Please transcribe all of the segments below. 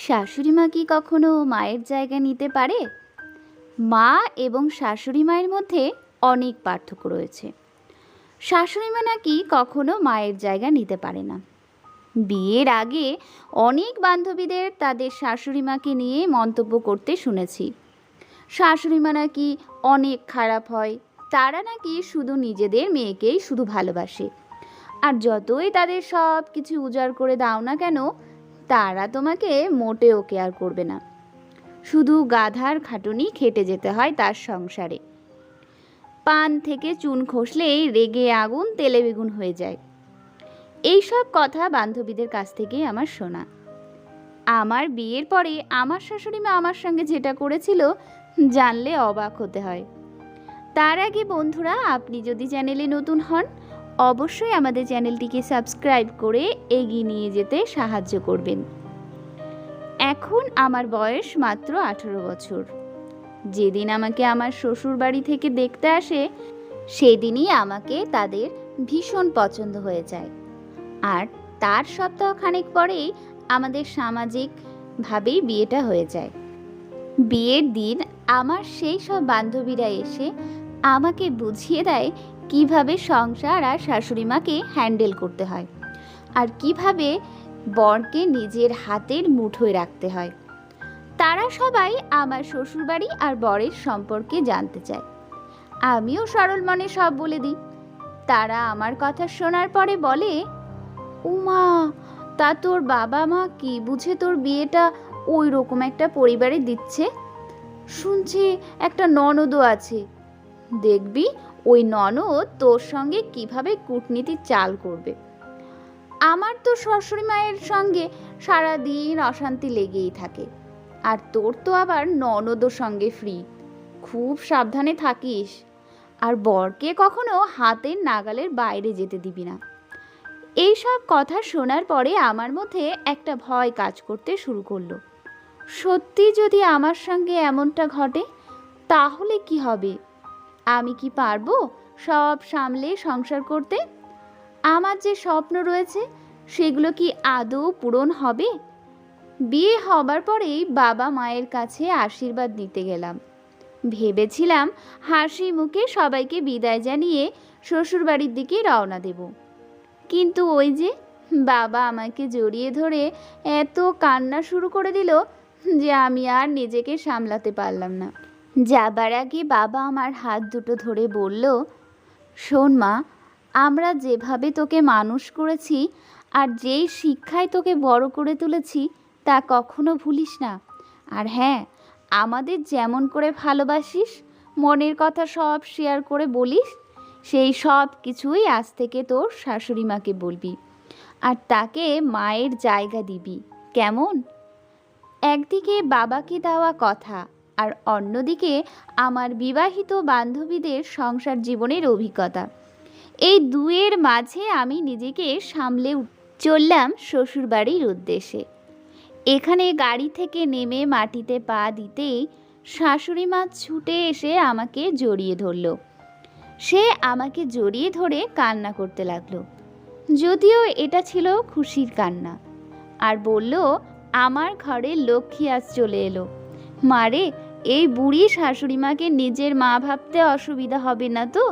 শাশুড়ি মা কি কখনো মায়ের জায়গা নিতে পারে? মা এবং শাশুড়ি মায়ের মধ্যে অনেক পার্থক্য রয়েছে। শাশুড়ি মা নাকি কখনো মায়ের জায়গা নিতে পারে না। বিয়ের আগে অনেক বান্ধবীদের তাদের শাশুড়ি মাকে নিয়ে মন্তব্য করতে শুনেছি। শাশুড়ি মা নাকি অনেক খারাপ হয়, তারা নাকি শুধু নিজেদের মেয়েকেই শুধু ভালোবাসে, আর যতই তাদের সব কিছু উজাড় করে দাও না কেন, তারা তোমাকে মোটেও কেয়ার করবে না। শুধু গাধার খাটুনি খেটে যেতে হয় তার সংসারে। পান থেকে চুন খসলেই রেগে আগুন তেলে বেগুন হয়ে যায়। এইসব কথা বান্ধবীদের কাছ থেকেই আমার শোনা। আমার বিয়ের পরে আমার শাশুড়ি মা আমার সঙ্গে যেটা করেছিল জানলে অবাক হতে হয়। তার আগে বন্ধুরা, আপনি যদি চ্যানেলে নতুন হন, অবশ্যই আমাদের চ্যানেলটিকে সাবস্ক্রাইব করে এগিয়ে নিয়ে যেতে সাহায্য করবেন। এখন আমার বয়স মাত্র 18 বছর। যেদিন আমাকে আমার শ্বশুর বাড়ি থেকে দেখতে আসে, সেদিনই আমাকে তাদের ভীষণ পছন্দ হয়ে যায়। আর তার সপ্তাহখানেক পরেই আমাদের সামাজিকভাবেই বিয়েটা হয়ে যায়। বিয়ের দিন আমার সেই সব বান্ধবীরা এসে আমাকে বুঝিয়ে দেয় কিভাবে সংসার আর শাশুড়ি মাকে হ্যান্ডেল করতে হয়, আর কিভাবে বরকে নিজের হাতের মুঠোয় রাখতে হয়। তারা সবাই আমার শ্বশুরবাড়ি আর বরের সম্পর্কে জানতে চায়। আমিও সরল মনে সব বলে দিই। তারা আমার কথা শোনার পরে বলে, উমা, তা তোর বাবা মা কি বুঝে তোর বিয়েটা ওই রকম একটা পরিবারে দিচ্ছে? শুনছি একটা ননদও আছে, দেখবি ওই ননদ তোর সঙ্গে কিভাবে কূটনীতি চাল করবে। আমার তো শাশুড়ি মায়ের সঙ্গে সারাদিন অশান্তি লেগেই থাকে, আর তোর তো আবার ননদও সঙ্গে ফ্রি। খুব সাবধানে থাকিস, আর বরকে কখনো হাতের নাগালের বাইরে যেতে দিবি না। এইসব কথা শোনার পরে আমার মধ্যে একটা ভয় কাজ করতে শুরু করলো। সত্যি যদি আমার সঙ্গে এমনটা ঘটে, তাহলে কি হবে? আমি কি পারবো সব সামলে সংসার করতে? আমার যে স্বপ্ন রয়েছে সেগুলো কি আদৌ পূরণ হবে? বিয়ে হবার পরেই বাবা মায়ের কাছে আশীর্বাদ নিতে গেলাম। ভেবেছিলাম হাসি মুখে সবাইকে বিদায় জানিয়ে শ্বশুরবাড়ির দিকে রওনা দেব, কিন্তু ওই যে বাবা আমাকে জড়িয়ে ধরে এত কান্না শুরু করে দিল যে আমি আর নিজেকে সামলাতে পারলাম না। যাবার আগে বাবা আমার হাত দুটো ধরে বলল, শোন মা, আমরা যেভাবে তোকে মানুষ করেছি আর যেই শিক্ষায় তোকে বড় করে তুলেছি তা কখনো ভুলিস না। আর হ্যাঁ, আমাদের যেমন করে ভালোবাসিস, মনের কথা সব শেয়ার করে বলিস, সেই সব কিছুই আজ থেকে তোর শাশুড়ি মাকে বলবি, আর তাকে মায়ের জায়গা দিবি, কেমন? একদিকে বাবাকে দেওয়া কথা, আর অন্যদিকে আমার বিবাহিত বান্ধবীদের সংসার জীবনের অভিজ্ঞতা। এই দুয়ের মাঝে আমি নিজেকে সামলে চললাম শ্বশুরবাড়ির উদ্দেশ্যে। এখানে গাড়ি থেকে নেমে মাটিতে পা দিতেই শাশুড়ি মা ছুটে এসে আমাকে জড়িয়ে ধরল। সে আমাকে জড়িয়ে ধরে কান্না করতে লাগলো, যদিও এটা ছিল খুশির কান্না, আর বলল, আমার ঘরে লক্ষ্মী আজ চলে এলো। মারে, এই বুড়ি শাশুড়ি মাকে নিজের মা ভাবতে অসুবিধা হবে না তো?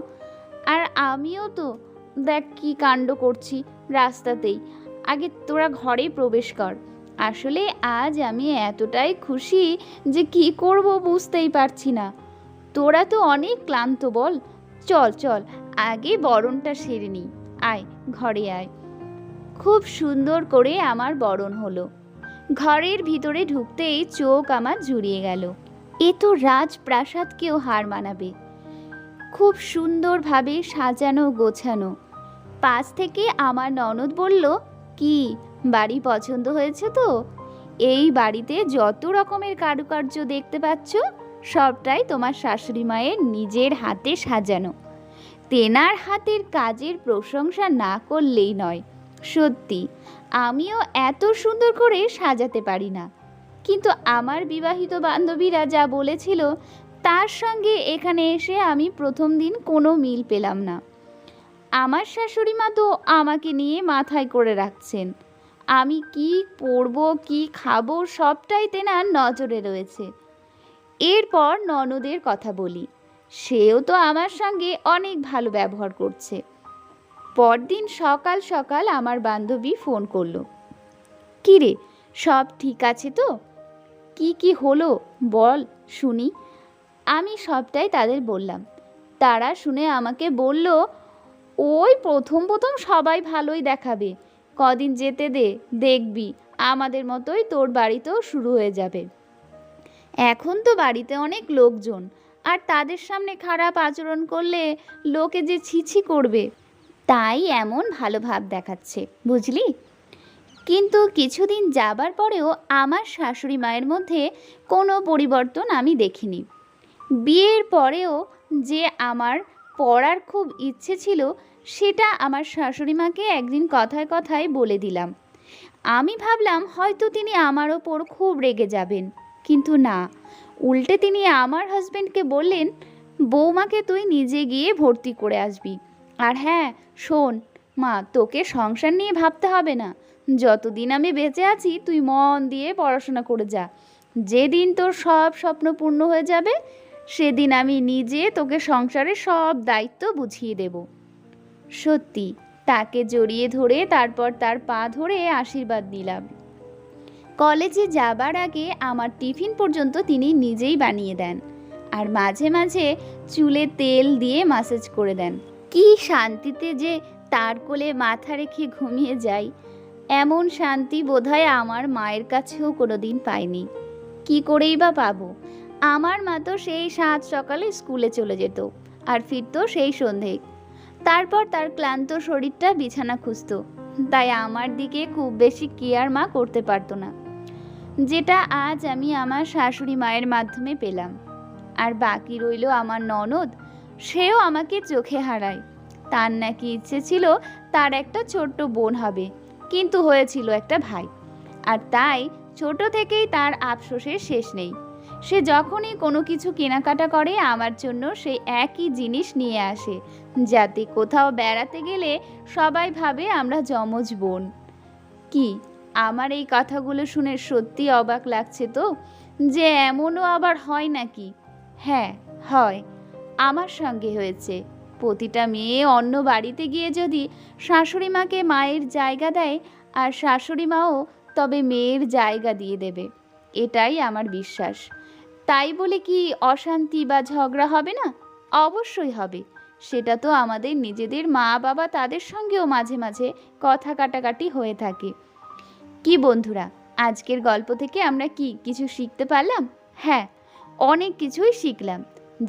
আর আমিও তো দেখ কি কাণ্ড করছি রাস্তাতেই। আগে তোরা ঘরে প্রবেশ কর। আসলে আজ আমি এতটাই খুশি যে কি করব বুঝতেই পারছি না। তোরা তো অনেক ক্লান্ত, বল। চল চল, আগে বরণটা সেরে নিই। আয়, ঘরে আয়। খুব সুন্দর করে আমার বরণ হলো। ঘরের ভিতরে ঢুকতেই চোখ আমার জুড়িয়ে গেল। এ তো রাজপ্রাসাদকেও হার মানাবে। খুব সুন্দরভাবে সাজানো গোছানো। পাশ থেকে আমার ননদ বলল, কি বাড়ি পছন্দ হয়েছে তো? এই বাড়িতে যত রকমের কারুকার্য দেখতে পাচ্ছ সবটাই তোমার শাশুড়ি মায়ের নিজের হাতে সাজানো। তেনার হাতের কাজের প্রশংসা না করলেই নয়। সত্যি আমিও এত সুন্দর করে সাজাতে পারি না, কিন্তু আমার বিবাহিত বান্ধবীরা যা বলেছিল তার সঙ্গে এখানে এসে আমি প্রথম দিন কোনো মিল পেলাম না। আমার শাশুড়ি মা তো আমাকে নিয়ে মাথায় করে রাখছেন, আমি কি পরবো কি খাবো সবটাই তেনার নজরে রয়েছে। এরপর ননদের কথা বলি, সেও তো আমার সঙ্গে অনেক ভালো ব্যবহার করছে। পরদিন সকাল সকাল আমার বান্ধবী ফোন করলো। কী রে, সব ঠিক আছে তো? কি কি হলো বল শুনি। আমি সবটাই তাদের বললাম। তারা শুনে আমাকে বলল, ওই প্রথম প্রথম সবাই ভালোই দেখাবে, কদিন যেতে দে, দেখবি আমাদের মতোই তোর বাড়িতেও শুরু হয়ে যাবে। এখন তো বাড়িতে অনেক লোকজন, আর তাদের সামনে খারাপ আচরণ করলে লোকে যে ছিছি করবে, তাই এমন ভালো ভাব দেখাচ্ছে, বুঝলি? কিন্তু কিছুদিন যাবার পরেও আমার শাশুড়ি মায়ের মধ্যে কোনো পরিবর্তন আমি দেখিনি। বিয়ের পরেও যে আমার পড়ার খুব ইচ্ছে ছিল, সেটা আমার শাশুড়ি মাকে একদিন কথায় কথায় বলে দিলাম। আমি ভাবলাম হয়তো তিনি আমার ওপর খুব রেগে যাবেন, কিন্তু না, উল্টে তিনি আমার হাজব্যান্ডকে বললেন, বৌমাকে তুই নিজে গিয়ে ভর্তি করে আসবি। আর হ্যাঁ শোন মা, তোকে সংসার নিয়ে ভাবতে হবে না, যতদিন আমি বেঁচে আছি তুই মন দিয়ে পড়াশোনা করে যা। যেদিন তোর সব স্বপ্ন পূর্ণ হয়ে যাবে, সেদিন আমি নিজে তোকে সংসারের সব দায়িত্ব বুঝিয়ে দেব। সত্যি তাকে জড়িয়ে ধরে তারপর তার পা ধরে আশীর্বাদ নিলাম। কলেজে যাবার আগে আমার টিফিন পর্যন্ত তিনি নিজেই বানিয়ে দেন, আর মাঝে মাঝে চুলে তেল দিয়ে ম্যাসাজ করে দেন। কি শান্তিতে যে তার কোলে মাথা রেখে ঘুমিয়ে যাই, এমন শান্তি বোধহয় আমার মায়ের কাছেও কোনোদিন পাইনি। কি করেই বা পাবো? আমার মা তো সেই 7 সকালে স্কুলে চলে যেত আর ফিরত সেই সন্ধে। তারপর তার ক্লান্ত শরীরটা বিছানা খুঁজত, তাই আমার দিকে খুব বেশি কেয়ার মা করতে পারতো না, যেটা আজ আমি আমার শাশুড়ি মায়ের মাধ্যমে পেলাম। আর বাকি রইল আমার ননদ, সেও আমাকে চোখে হারায়। তার নাকি ইচ্ছে ছিল তার একটা ছোট্ট বোন হবে, কিন্তু হয়েছিল একটা ভাই। আর তাই ছোট থেকেই তার আফসোসের শেষ নেই। সে যখনই কোনো কিছু কেনাকাটা করে আমার জন্য সেই একই জিনিস নিয়ে আসে, যাতে কোথাও বেড়াতে গেলে সবাই ভাবে আমরা যমজ বোন। কি আমার এই কথাগুলো শুনে সত্যি অবাক লাগছে তো, যে এমনও আবার হয় নাকি? হ্যাঁ হয়, আমার সঙ্গে হয়েছে। প্রতিটা মেয়ে অন্য বাড়িতে গিয়ে যদি শাশুড়ি মাকে মায়ের জায়গা দেয়, আর শাশুড়ি মাও তবে মেয়ের জায়গা দিয়ে দেবে, এটাই আমার বিশ্বাস। তাই বলে কি অশান্তি বা ঝগড়া হবে না? অবশ্যই হবে। সেটা তো আমাদের নিজেদের মা বাবা, তাদের সঙ্গেও মাঝে মাঝে কথা কাটাকাটি হয়ে থাকে। কি বন্ধুরা, আজকের গল্প থেকে আমরা কি কিছু শিখতে পারলাম? হ্যাঁ, অনেক কিছুই শিখলাম।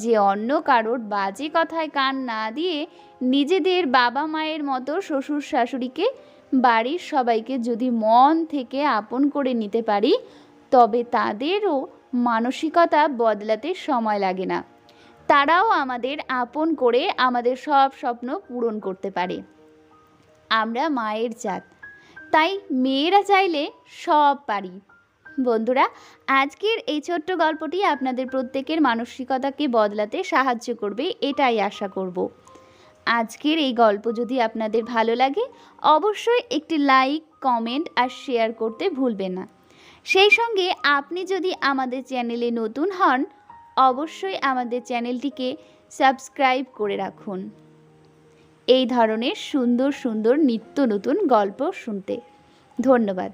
যে অন্য কারোর বাজে কথায় কান না দিয়ে নিজেদের বাবা মায়ের মতো শ্বশুর শাশুড়িকে, বাড়ির সবাইকে যদি মন থেকে আপন করে নিতে পারি, তবে তাদেরও মানসিকতা বদলাতে সময় লাগে না। তারাও আমাদের আপন করে আমাদের সব স্বপ্ন পূরণ করতে পারে। আমরা মায়ের জাত, তাই মেয়েরা চাইলে সব পারি। বন্ধুরা, আজকের এই ছোট্ট গল্পটি আপনাদের প্রত্যেকের মানসিকতাকে বদলাতে সাহায্য করবে, এটাই আশা করব। আজকের এই গল্প যদি আপনাদের ভালো লাগে, অবশ্যই একটি লাইক, কমেন্ট আর শেয়ার করতে ভুলবেন না। সেই সঙ্গে আপনি যদি আমাদের চ্যানেলে নতুন হন, অবশ্যই আমাদের চ্যানেলটিকে সাবস্ক্রাইব করে রাখুন এই ধরনের সুন্দর সুন্দর নিত্য নতুন গল্প শুনতে। ধন্যবাদ।